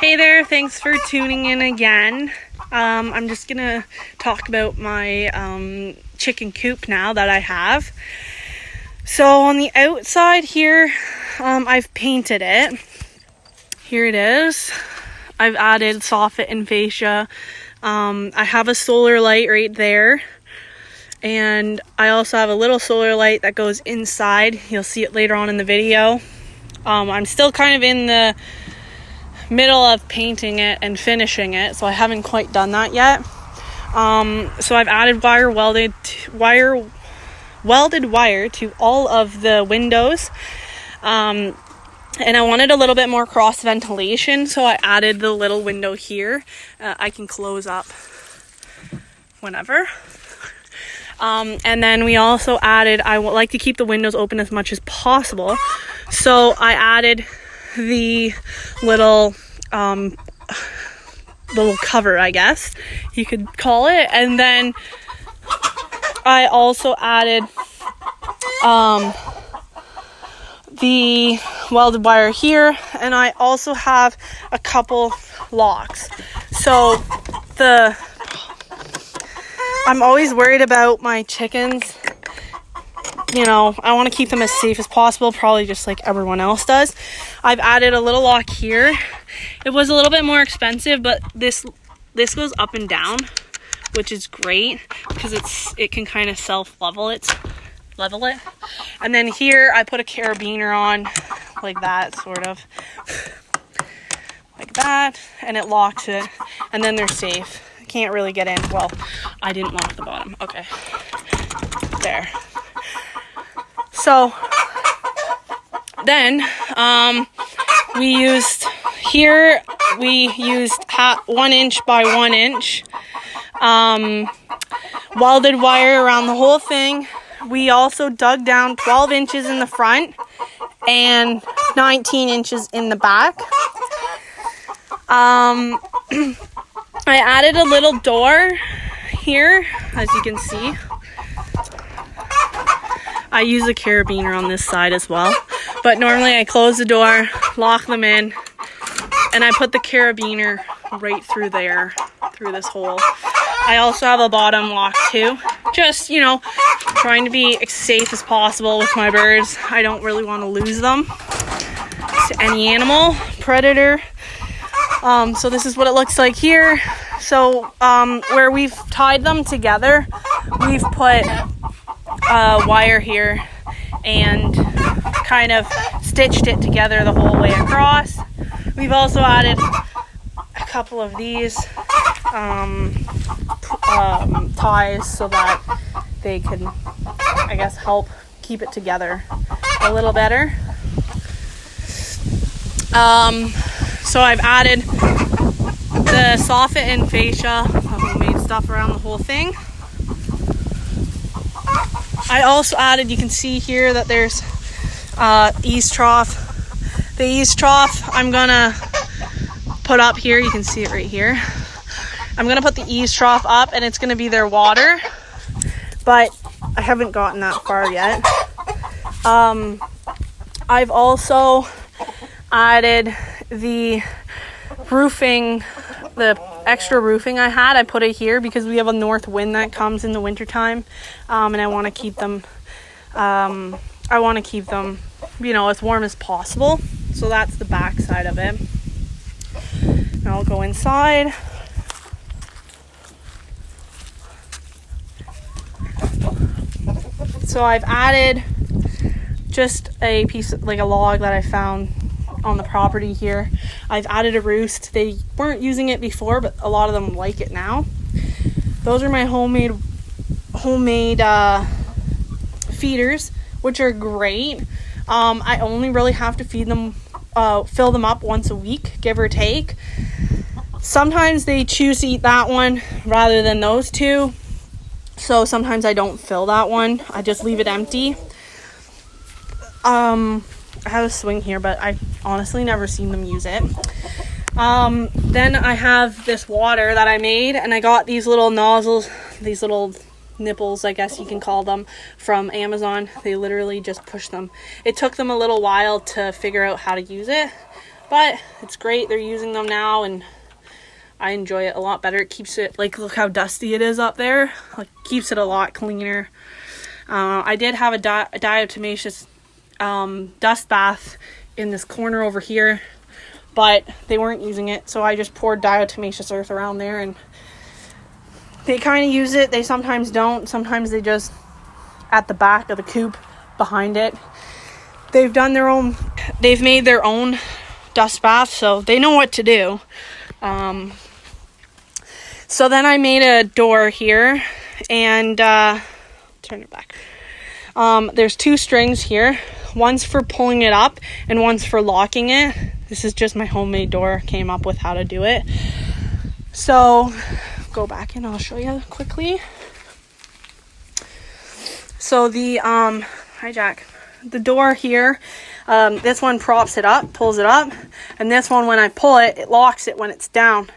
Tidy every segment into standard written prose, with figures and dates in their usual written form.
Hey there, thanks for tuning in again. I'm just gonna talk about my chicken coop now that I have. So on the outside here, I've painted it. Here it is. I've added soffit and fascia. I have a solar light right there. And I also have a little solar light that goes inside. You'll see it later on in the video. I'm still kind of in the middle of painting it and finishing it, so I haven't quite done that yet. So I've added welded wire to all of the windows, and I wanted a little bit more cross ventilation, so I added the little window here. I can close up whenever. And then we also added, I would like to keep the windows open as much as possible, so I added the little cover, I guess you could call it. And then I also added the welded wire here, and I also have a couple locks. So I'm always worried about my chickens. You know, I want to keep them as safe as possible, probably just like everyone else does. I've added a little lock here. It was a little bit more expensive, but this goes up and down, which is great because it can kind of level it. And then here I put a carabiner on like that, sort of like that, and it locks it, and then they're safe. Can't really get in. Well, I didn't lock the bottom. Okay, there. So then we used 1 inch by 1 inch welded wire around the whole thing. We also dug down 12 inches in the front and 19 inches in the back. I added a little door here, as you can see. I use a carabiner on this side as well, but normally I close the door, lock them in, and I put the carabiner right through there, through this hole. I also have a bottom lock too, just, you know, trying to be as safe as possible with my birds. I don't really want to lose them to any animal, predator. So this is what it looks like here. So where we've tied them together, we've put wire here and kind of stitched it together the whole way across. We've also added a couple of these ties so that they can, I guess, help keep it together a little better. So I've added the soffit and fascia, the homemade stuff around the whole thing. I also added, you can see here that there's eaves trough. The eaves trough I'm gonna put up here. You can see it right here. I'm gonna put the eaves trough up, and it's gonna be their water, but I haven't gotten that far yet. I've also added the roofing, the extra roofing I had. I put it here because we have a north wind that comes in the wintertime, and I want to keep them you know, as warm as possible. So that's the back side of it. Now I'll go inside. So I've added just a piece of, like a log that I found on the property here. I've added a roost. They weren't using it before, but a lot of them like it now. Those are my homemade feeders, which are great. I only really have to feed them, fill them up once a week, give or take. Sometimes they choose to eat that one rather than those two, so sometimes I don't fill that one. I just leave it empty. I have a swing here, but I honestly never seen them use it. Then I have this water that I made, and I got these little nozzles, these little nipples, I guess you can call them, from Amazon. They literally just push them. It took them a little while to figure out how to use it, But it's great. They're using them now, and I enjoy it a lot better. It keeps it, like, look how dusty it is up there. Like, keeps it a lot cleaner. I did have a diatomaceous dust bath in this corner over here, but they weren't using it, so I just poured diatomaceous earth around there, and they kind of use it. They sometimes don't. Sometimes they just, at the back of the coop behind it, they've made their own dust bath, so they know what to do. So then I made a door here, and turn it back. There's 2 strings here. One's for pulling it up and one's for locking it. This is just my homemade door. Came up with how to do it. So go back and I'll show you quickly. So the hi Jack. The door here, this one props it up, pulls it up, and this one, when I pull it, it locks it when it's down.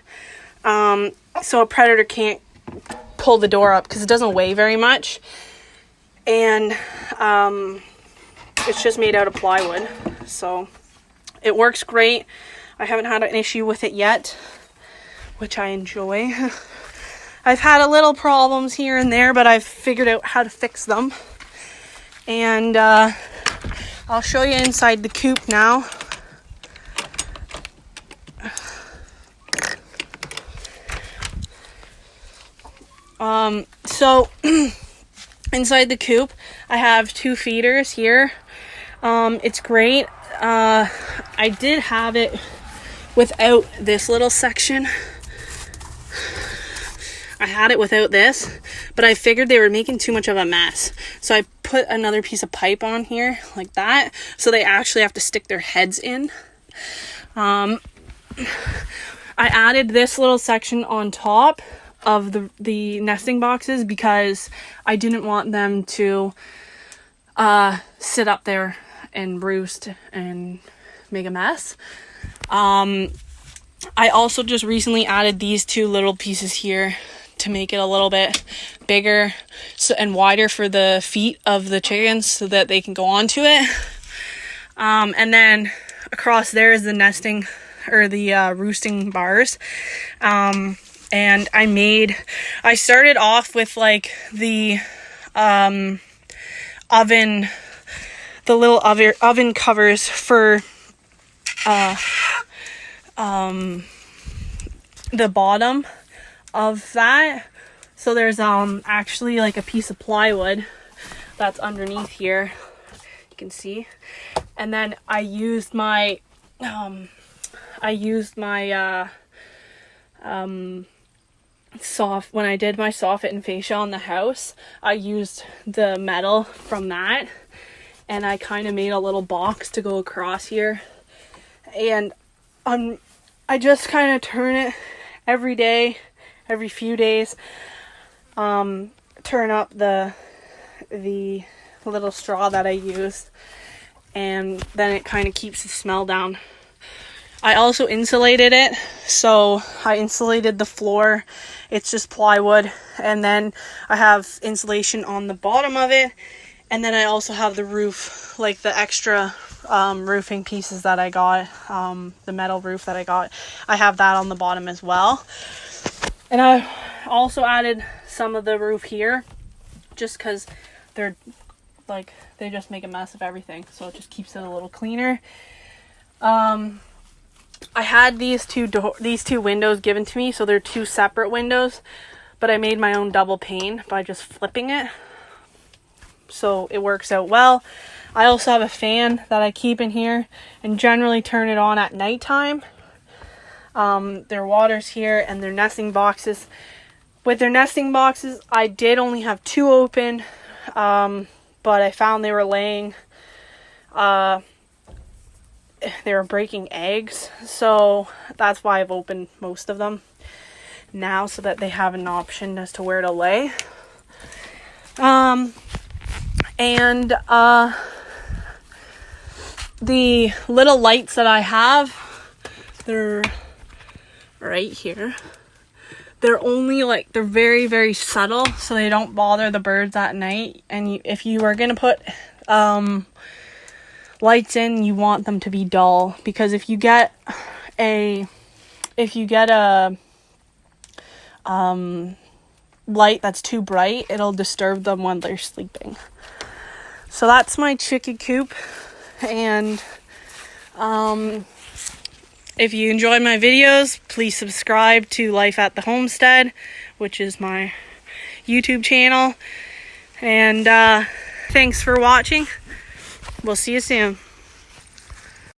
So a predator can't pull the door up because it doesn't weigh very much. And it's just made out of plywood, so it works great. I haven't had an issue with it yet, which I enjoy. I've had a little problems here and there, but I've figured out how to fix them. And I'll show you inside the coop now. So inside the coop, I have 2 feeders here. It's great. I did have it without this little section. I had it without this, but I figured they were making too much of a mess. So I put another piece of pipe on here like that, so they actually have to stick their heads in. I added this little section on top of the nesting boxes because I didn't want them to sit up there and roost and make a mess. I also just recently added these 2 little pieces here to make it a little bit bigger and wider for the feet of the chickens so that they can go onto it. And then across there is the nesting or the roosting bars. And I started off with like the oven, the little oven covers for the bottom of that. So there's actually like a piece of plywood that's underneath here, you can see. And then I used my when I did my soffit and fascia on the house, I used the metal from that, and I kind of made a little box to go across here. And I just kind of turn it every day, every few days. Turn up the little straw that I used, and then it kind of keeps the smell down. I also insulated it, so I insulated the floor. It's just plywood, and then I have insulation on the bottom of it, and then I also have the roof, like the extra roofing pieces that I got, the metal roof that I got. I have that on the bottom as well. And I also added some of the roof here, just because they're like, they just make a mess of everything, so it just keeps it a little cleaner. I had these two windows given to me, so they're 2 separate windows, but I made my own double pane by just flipping it, so it works out well. I also have a fan that I keep in here and generally turn it on at nighttime. Their water's here, and their nesting boxes. With their nesting boxes, I did only have 2 open, but I found they were laying, they were breaking eggs, so that's why I've opened most of them now, so that they have an option as to where to lay. The little lights that I have, they're right here. They're only like, they're very, very subtle, so they don't bother the birds at night. And if you are going to put lights in, you want them to be dull, because if you get a light that's too bright, it'll disturb them when they're sleeping. So that's my chicken coop. And if you enjoy my videos, please subscribe to Life at the Homestead, which is my YouTube channel. And thanks for watching. We'll see you soon.